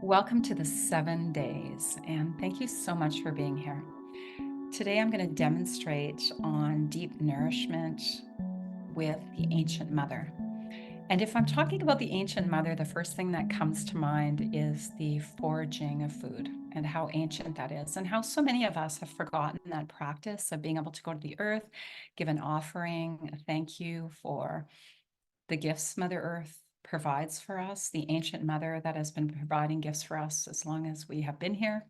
Welcome to the 7 days, and thank you so much for being here. Today, I'm going to demonstrate on deep nourishment with the ancient mother. And if I'm talking about the ancient mother, the first thing that comes to mind is the foraging of food and how ancient that is, and how so many of us have forgotten that practice of being able to go to the earth, give an offering, a thank you for the gifts Mother Earth provides for us, the ancient mother that has been providing gifts for us as long as we have been here,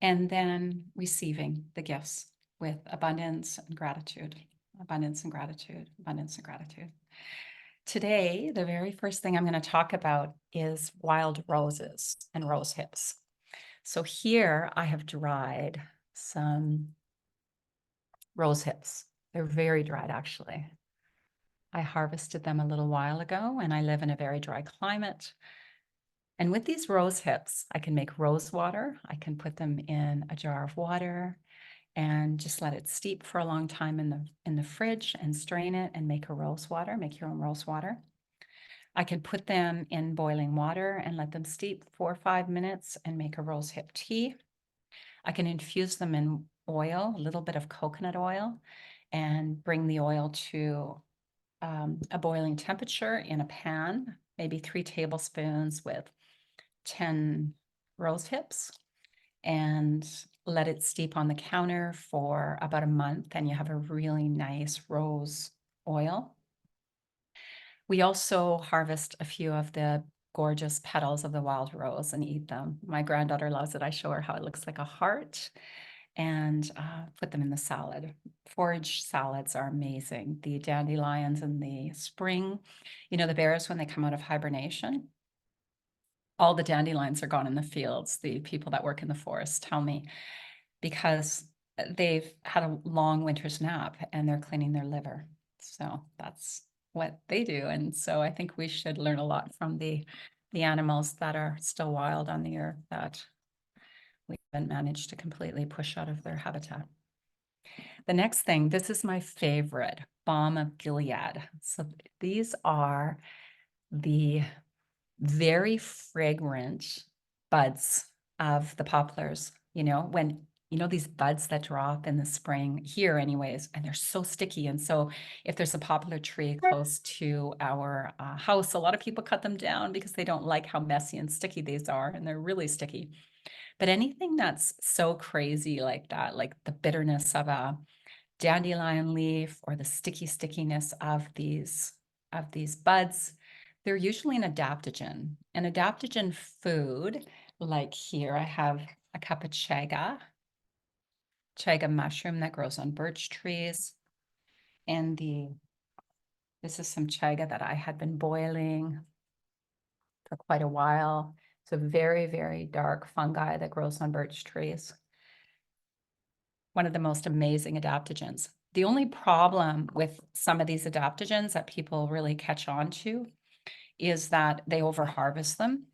and then receiving the gifts with abundance and gratitude, abundance and gratitude, abundance and gratitude. Today, the very first thing I'm going to talk about is wild roses and rose hips. So here I have dried some rose hips. They're very dried, actually. I harvested them a little while ago, and I live in a very dry climate. And with these rose hips, I can make rose water. I can put them in a jar of water and just let it steep for a long time in the fridge and strain it and make a rose water, make your own rose water. I can put them in boiling water and let them steep 4 or 5 minutes and make a rose hip tea. I can infuse them in oil, a little bit of coconut oil, and bring the oil to a boiling temperature in a pan, maybe 3 tablespoons with 10 rose hips, and let it steep on the counter for about a month, and you have a really nice rose oil. We also harvest a few of the gorgeous petals of the wild rose and eat them. My granddaughter loves it. I show her how it looks like a heart, and put them in the salad. Forage salads are amazing. The dandelions in the spring, the bears when they come out of hibernation, all the dandelions are gone in the fields. The people that work in the forest tell me, because they've had a long winter's nap and they're cleaning their liver. So that's what they do. And so I think we should learn a lot from the animals that are still wild on the earth that we haven't managed to completely push out of their habitat. The next thing, this is my favorite, balm of Gilead. So these are the very fragrant buds of the poplars, these buds that drop in the spring here anyways, and they're so sticky. And so if there's a poplar tree close to our house, a lot of people cut them down because they don't like how messy and sticky these are, and they're really sticky. But anything that's so crazy like that, like the bitterness of a dandelion leaf or the stickiness of these buds, they're usually an adaptogen. An adaptogen food, like here, I have a cup of chaga mushroom that grows on birch trees. And this is some chaga that I had been boiling for quite a while. It's a very, very dark fungi that grows on birch trees. One of the most amazing adaptogens. The only problem with some of these adaptogens that people really catch on to is that they overharvest them.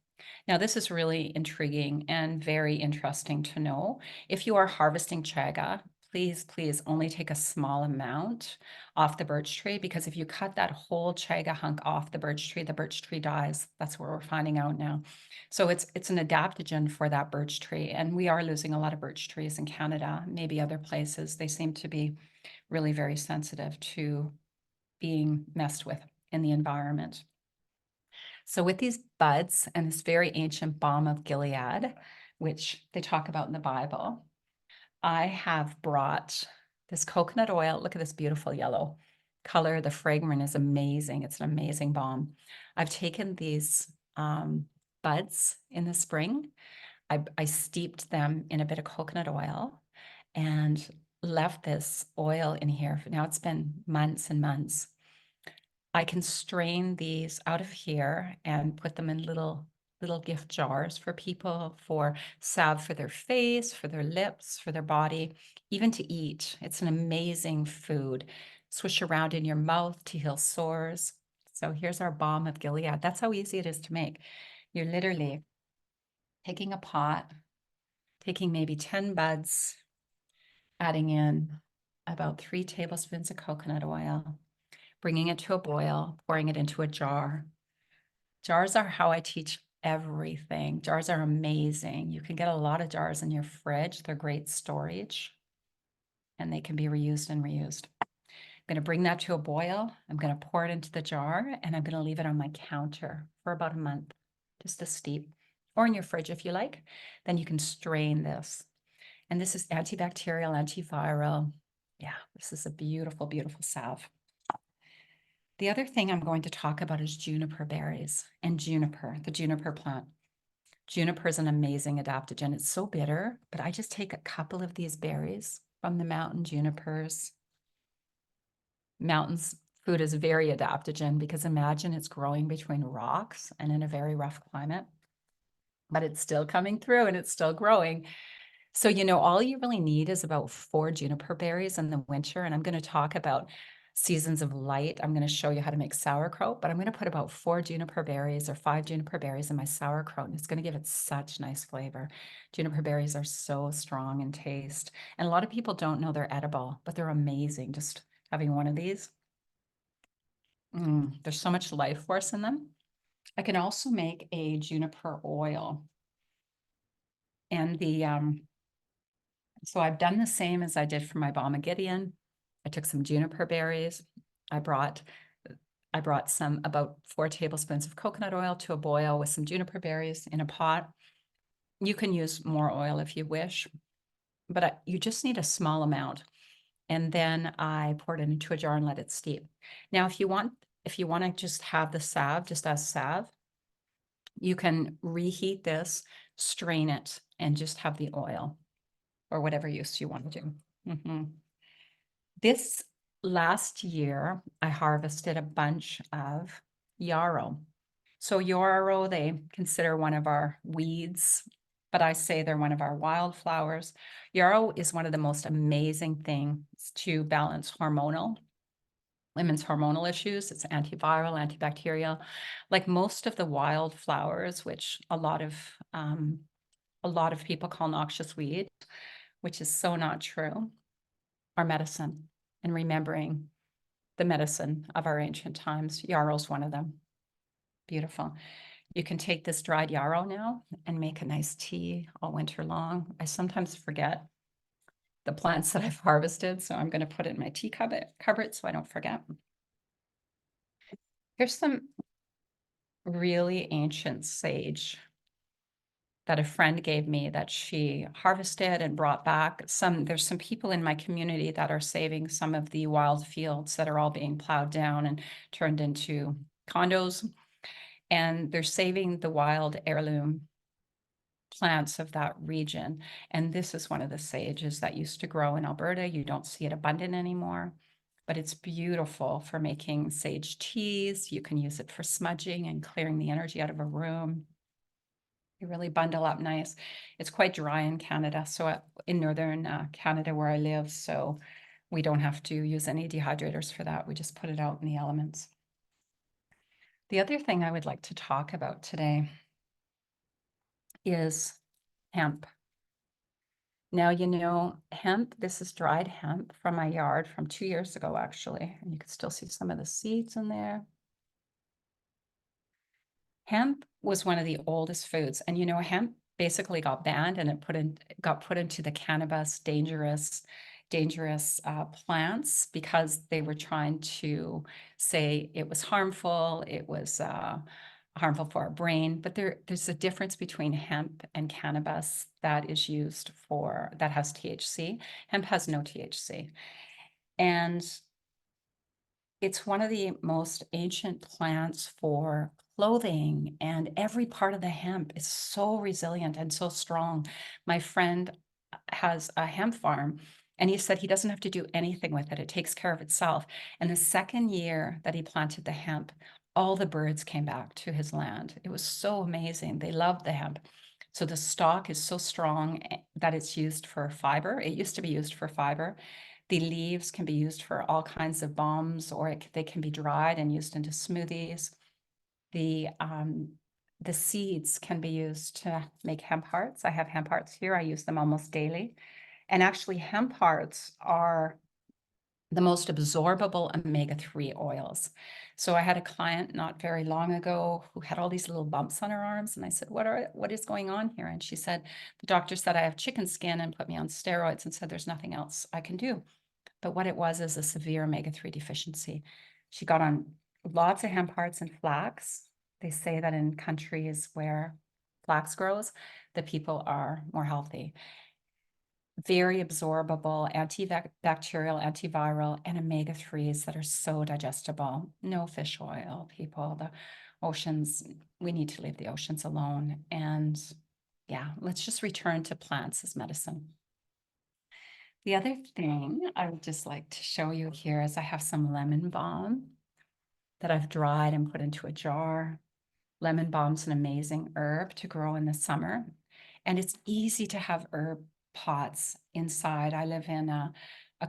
Now, this is really intriguing and very interesting to know. If you are harvesting chaga, please only take a small amount off the birch tree, because if you cut that whole chaga hunk off the birch tree dies. That's what we're finding out now. So it's an adaptogen for that birch tree, and we are losing a lot of birch trees in Canada, maybe other places. They seem to be really very sensitive to being messed with in the environment. So with these buds and this very ancient balm of Gilead, which they talk about in the Bible, I have brought this coconut oil. Look at this beautiful yellow color. The fragrance is amazing. It's an amazing balm. I've taken these buds in the spring. I steeped them in a bit of coconut oil and left this oil in here. Now it's been months and months. I can strain these out of here and put them in little gift jars for people, for salve for their face, for their lips, for their body, even to eat. It's an amazing food. Swish around in your mouth to heal sores. So here's our balm of Gilead. That's how easy it is to make. You're literally taking a pot, taking maybe 10 buds, adding in about 3 tablespoons of coconut oil, bringing it to a boil, pouring it into a jar. Jars are how I teach everything. Jars are amazing. You can get a lot of jars in your fridge. They're great storage and they can be reused and reused. I'm going to bring that to a boil. I'm going to pour it into the jar and I'm going to leave it on my counter for about a month, just to steep, or in your fridge if you like. Then you can strain this. And this is antibacterial, antiviral. Yeah, this is a beautiful, beautiful salve. The other thing I'm going to talk about is juniper berries and juniper, the juniper plant. Juniper is an amazing adaptogen. It's so bitter, but I just take a couple of these berries from the mountain junipers. Mountains food is very adaptogen because imagine it's growing between rocks and in a very rough climate, but it's still coming through and it's still growing. So, all you really need is about 4 juniper berries in the winter. And I'm going to talk about seasons of light. I'm going to show you how to make sauerkraut, but I'm going to put about 4 juniper berries or 5 juniper berries in my sauerkraut. And it's going to give it such nice flavor. Juniper berries are so strong in taste. And a lot of people don't know they're edible, but they're amazing. Just having one of these. There's so much life force in them. I can also make a juniper oil. And so I've done the same as I did for my balm of Gideon. I took some juniper berries. I brought about 4 tablespoons of coconut oil to a boil with some juniper berries in a pot. You can use more oil if you wish, but you just need a small amount. And then I poured it into a jar and let it steep. Now, if you want to just have the salve, just as salve, you can reheat this, strain it, and just have the oil or whatever use you want to do. This last year, I harvested a bunch of yarrow. So yarrow, they consider one of our weeds, but I say they're one of our wildflowers. Yarrow is one of the most amazing things to balance women's hormonal issues. It's antiviral, antibacterial. Like most of the wildflowers, which a lot of people call noxious weed, which is so not true, are medicine. And remembering the medicine of our ancient times, yarrow's one of them. Beautiful. You can take this dried yarrow now and make a nice tea all winter long. I sometimes forget the plants that I've harvested, so I'm going to put it in my tea cupboard so I don't forget. Here's some really ancient sage that a friend gave me that she harvested and brought back. There's some people in my community that are saving some of the wild fields that are all being plowed down and turned into condos. And they're saving the wild heirloom plants of that region. And this is one of the sages that used to grow in Alberta. You don't see it abundant anymore, but it's beautiful for making sage teas. You can use it for smudging and clearing the energy out of a room. You really bundle up nice. It's quite dry in Canada, so in northern Canada where I live, so we don't have to use any dehydrators for that. We just put it out in the elements. The other thing I would like to talk about today is hemp. Now, hemp, this is dried hemp from my yard from 2 years ago, actually, and you can still see some of the seeds in there. Hemp was one of the oldest foods, and hemp basically got banned and it got put into the cannabis dangerous plants because they were trying to say it was harmful, it was harmful for our brain. But there's a difference between hemp and cannabis that has THC. Hemp has no THC, and it's one of the most ancient plants for clothing, and every part of the hemp is so resilient and so strong. My friend has a hemp farm, and he said he doesn't have to do anything with it. It takes care of itself. And the second year that he planted the hemp, all the birds came back to his land. It was so amazing. They loved the hemp. So the stalk is so strong that it's used for fiber. It used to be used for fiber. The leaves can be used for all kinds of balms, or they can be dried and used into smoothies. The seeds can be used to make hemp hearts. I have hemp hearts here. I use them almost daily. And actually, hemp hearts are the most absorbable omega-3 oils. So I had a client not very long ago who had all these little bumps on her arms, and I said, what is going on here? And she said, the doctor said I have chicken skin and put me on steroids and said there's nothing else I can do. But what it was is a severe omega-3 deficiency. She got on lots of hemp hearts and flax. They say that in countries where flax grows, the people are more healthy. Very absorbable, antibacterial, antiviral, and omega-3s that are so digestible. No fish oil, people. The oceans, we need to leave the oceans alone. And yeah, let's just return to plants as medicine. The other thing I would just like to show you here is I have some lemon balm that I've dried and put into a jar. Lemon balm's an amazing herb to grow in the summer, and it's easy to have herb pots inside. I live in a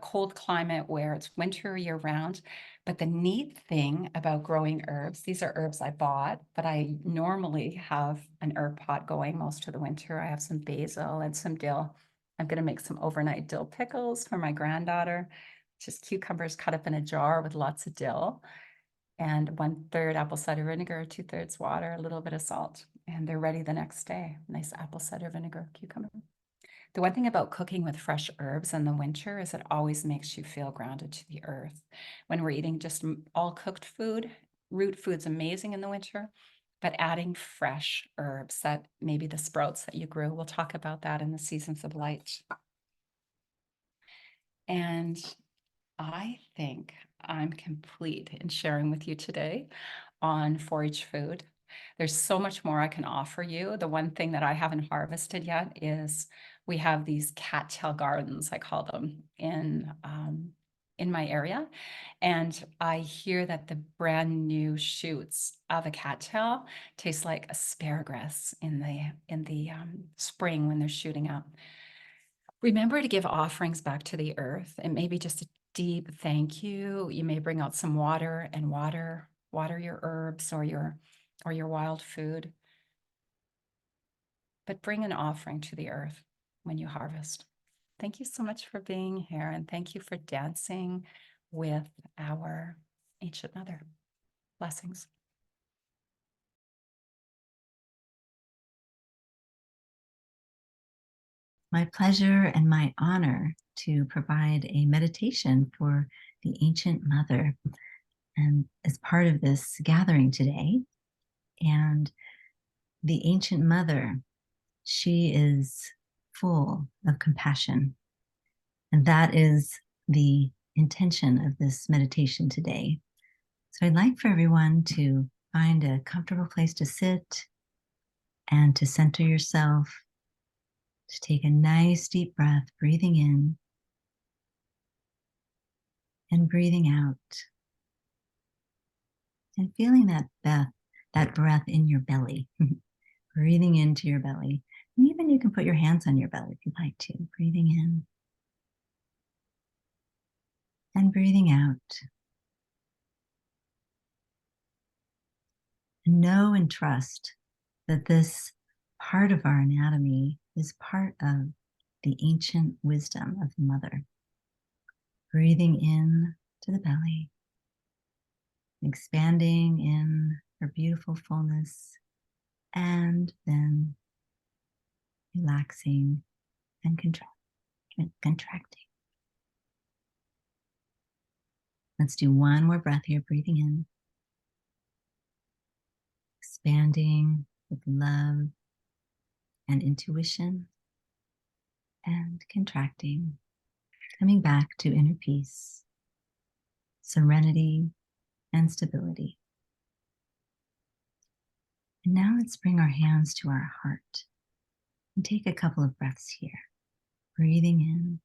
cold climate where it's winter year round, but the neat thing about growing herbs, these are herbs I bought, but I normally have an herb pot going most of the winter. I have some basil and some dill. I'm going to make some overnight dill pickles for my granddaughter, just cucumbers cut up in a jar with lots of dill, and 1/3 apple cider vinegar, 2/3 water, a little bit of salt, and they're ready the next day. Nice apple cider vinegar cucumber. The one thing about cooking with fresh herbs in the winter is it always makes you feel grounded to the earth. When we're eating just all cooked food, root food's amazing in the winter, but adding fresh herbs, that maybe the sprouts that you grew, we'll talk about that in the seasons of light. And I think I'm complete in sharing with you today on forage food. There's so much more I can offer you. The one thing that I haven't harvested yet is we have these cattail gardens, I call them, in my area. And I hear that the brand new shoots of a cattail taste like asparagus in the spring when they're shooting up. Remember to give offerings back to the earth, and maybe just a deep thank you. You may bring out some water and water your herbs or your wild food. But bring an offering to the earth when you harvest. Thank you so much for being here, and thank you for dancing with our ancient mother. Blessings. My pleasure and my honor to provide a meditation for the ancient mother, and as part of this gathering today. And the ancient mother, she is full of compassion, and that is the intention of this meditation today. So I'd like for everyone to find a comfortable place to sit and to center yourself, to take a nice deep breath, breathing in and breathing out, and feeling that breath in your belly, breathing into your belly. And even you can put your hands on your belly if you'd like to, breathing in and breathing out. And know and trust that this part of our anatomy is part of the ancient wisdom of the mother. Breathing in to the belly, expanding in her beautiful fullness, and then relaxing and contracting. Let's do one more breath here, breathing in, expanding with love and intuition, and contracting, coming back to inner peace, serenity, and stability. And now let's bring our hands to our heart and take a couple of breaths here. Breathing in,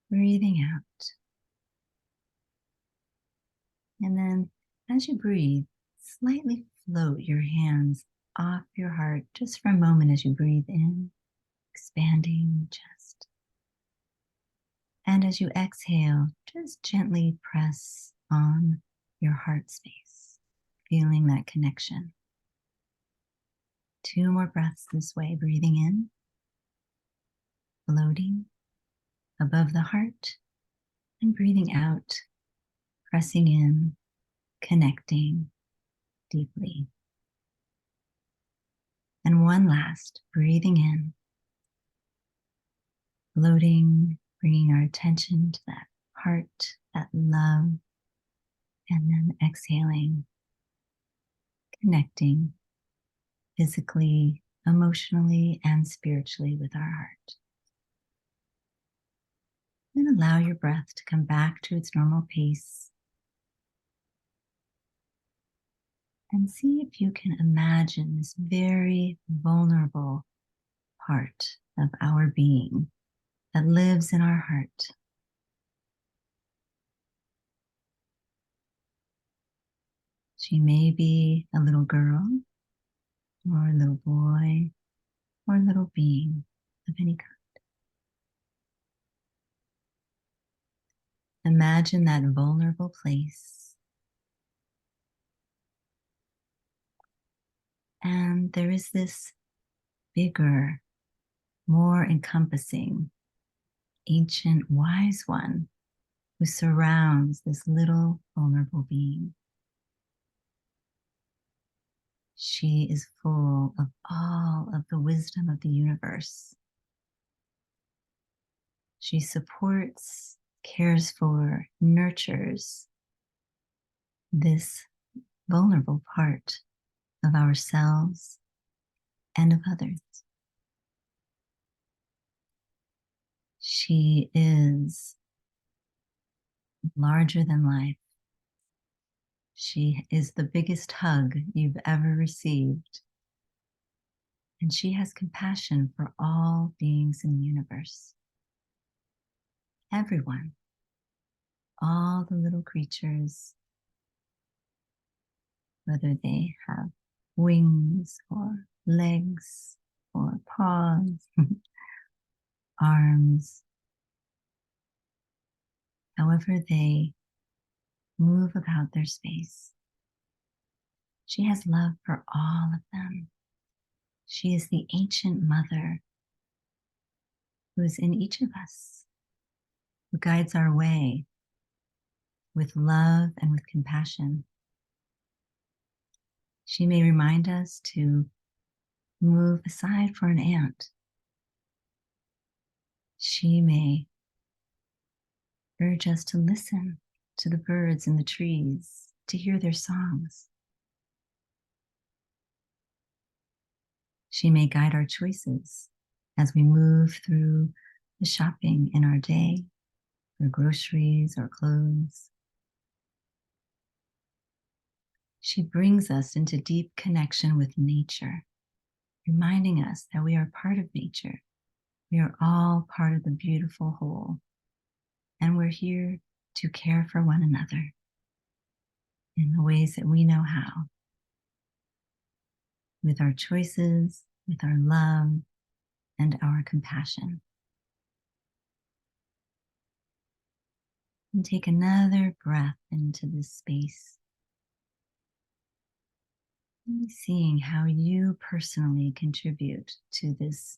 breathing out. And then as you breathe, slightly float your hands off your heart just for a moment as you breathe in, expanding the chest. And as you exhale, just gently press on your heart space, feeling that connection. 2 more breaths this way, breathing in, floating, above the heart, and breathing out, pressing in, connecting deeply. And one last, breathing in, floating, bringing our attention to that heart, that love, and then exhaling, connecting physically, emotionally, and spiritually with our heart. Then allow your breath to come back to its normal pace. And see if you can imagine this very vulnerable part of our being that lives in our heart. She may be a little girl, or a little boy, or a little being of any kind. Imagine that vulnerable place. And there is this bigger, more encompassing, ancient, wise one who surrounds this little vulnerable being. She is full of all of the wisdom of the universe. She supports, cares for, nurtures this vulnerable part of ourselves and of others. She is larger than life. She is the biggest hug you've ever received. And she has compassion for all beings in the universe. Everyone, all the little creatures, whether they have wings or legs or paws, arms, however they move about their space. She has love for all of them. She is the ancient mother who is in each of us, who guides our way with love and with compassion. She may remind us to move aside for an ant. She may urge us to listen to the birds in the trees, to hear their songs. She may guide our choices as we move through the shopping in our day, for groceries or clothes. She brings us into deep connection with nature, reminding us that we are part of nature. We are all part of the beautiful whole, and we're here to care for one another in the ways that we know how, with our choices, with our love, and our compassion. And take another breath into this space, seeing how you personally contribute to this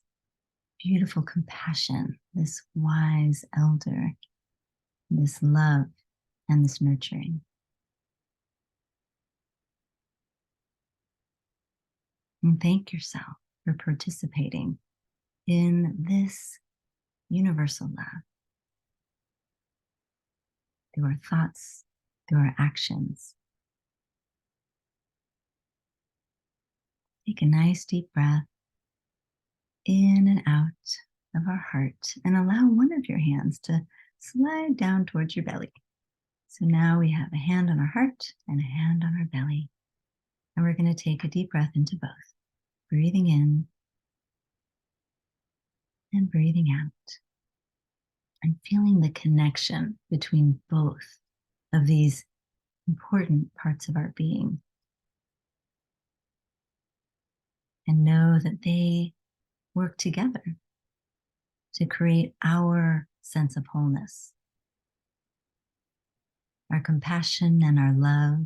beautiful compassion, this wise elder, this love, and this nurturing. And thank yourself for participating in this universal love through our thoughts, through our actions. Take a nice deep breath in and out of our heart, and allow one of your hands to slide down towards your belly. So now we have a hand on our heart and a hand on our belly. And we're going to take a deep breath into both, breathing in and breathing out, and feeling the connection between both of these important parts of our being. And know that they work together to create our sense of wholeness, our compassion and our love,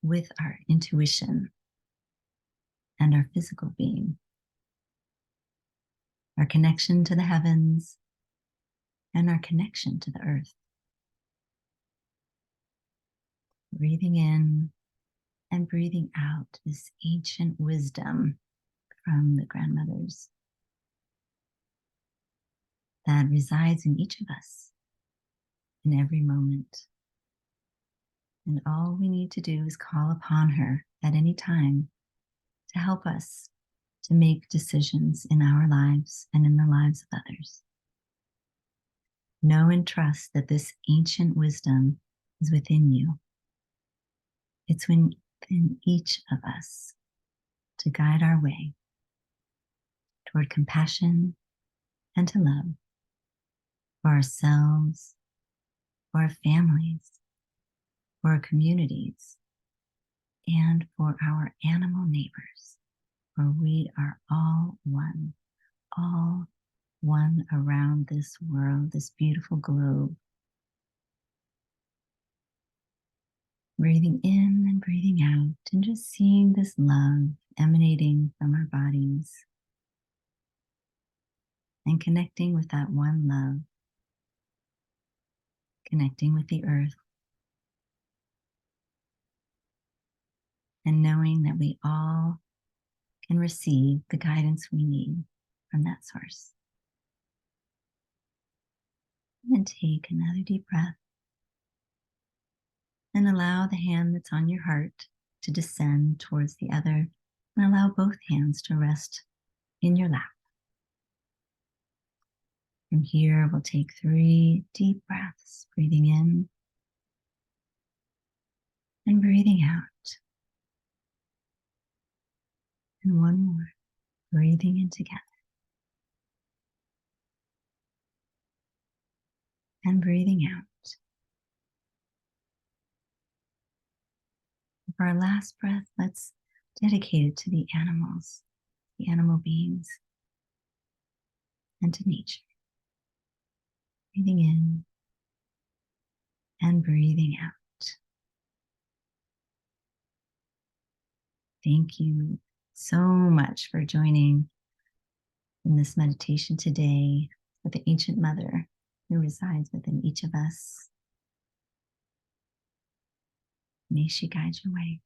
with our intuition and our physical being, our connection to the heavens and our connection to the earth. Breathing in and breathing out this ancient wisdom from the grandmothers that resides in each of us in every moment. And all we need to do is call upon her at any time to help us to make decisions in our lives and in the lives of others. Know and trust that this ancient wisdom is within you. It's within each of us to guide our way toward compassion and to love for ourselves, for our families, for our communities, and for our animal neighbors, for we are all one around this world, this beautiful globe. Breathing in and breathing out, and just seeing this love emanating from our bodies and connecting with that one love, connecting with the earth, and knowing that we all can receive the guidance we need from that source. And take another deep breath and allow the hand that's on your heart to descend towards the other, and allow both hands to rest in your lap. From here, we'll take 3 deep breaths, breathing in and breathing out. And one more, breathing in together and breathing out. For our last breath, let's dedicate it to the animals, the animal beings, and to nature. Breathing in and breathing out. Thank you so much for joining in this meditation today with the Ancient Mother who resides within each of us. May she guide your way.